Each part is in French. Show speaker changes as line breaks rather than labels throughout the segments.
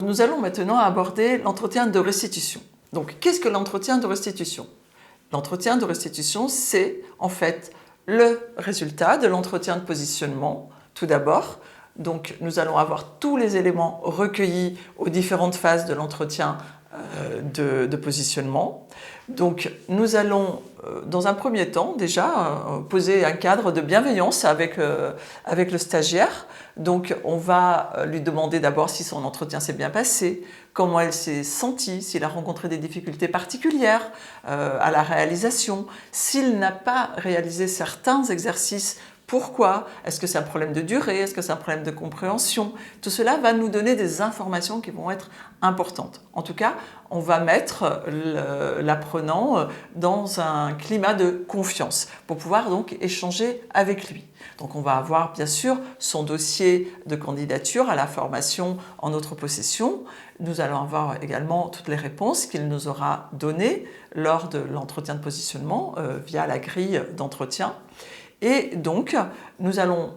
nous allons maintenant aborder l'entretien de restitution. Donc, qu'est-ce que l'entretien de restitution? L'entretien de restitution, c'est en fait le résultat de l'entretien de positionnement, tout d'abord. Donc, nous allons avoir tous les éléments recueillis aux différentes phases de l'entretien de positionnement. Donc, nous allons, dans un premier temps, déjà, poser un cadre de bienveillance avec le stagiaire. Donc, on va lui demander d'abord si son entretien s'est bien passé, comment elle s'est sentie, s'il a rencontré des difficultés particulières à la réalisation, s'il n'a pas réalisé certains exercices. Pourquoi? Est-ce que c'est un problème de durée? Est-ce que c'est un problème de compréhension? Tout cela va nous donner des informations qui vont être importantes. En tout cas, on va mettre l'apprenant dans un climat de confiance pour pouvoir donc échanger avec lui. Donc on va avoir bien sûr son dossier de candidature à la formation en notre possession. Nous allons avoir également toutes les réponses qu'il nous aura données lors de l'entretien de positionnement via la grille d'entretien. Et donc, nous allons,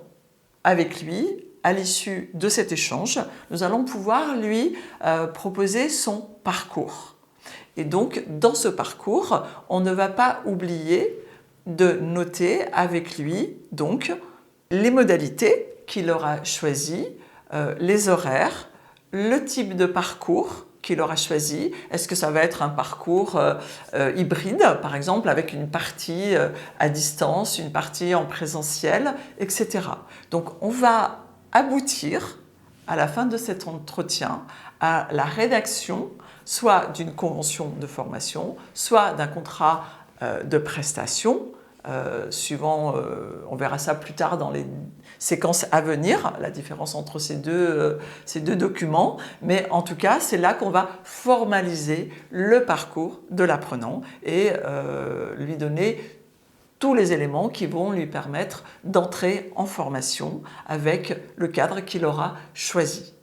avec lui, à l'issue de cet échange, nous allons pouvoir lui proposer son parcours. Et donc, dans ce parcours, on ne va pas oublier de noter avec lui donc, les modalités qu'il aura choisies, les horaires, le type de parcours qu'il aura choisi. Est-ce que ça va être un parcours hybride, par exemple, avec une partie à distance, une partie en présentiel, etc. Donc, on va aboutir, à la fin de cet entretien, à la rédaction soit d'une convention de formation, soit d'un contrat de prestation, suivant, on verra ça plus tard dans les séquences à venir, la différence entre ces deux documents, mais en tout cas, c'est là qu'on va formaliser le parcours de l'apprenant et lui donner tous les éléments qui vont lui permettre d'entrer en formation avec le cadre qu'il aura choisi.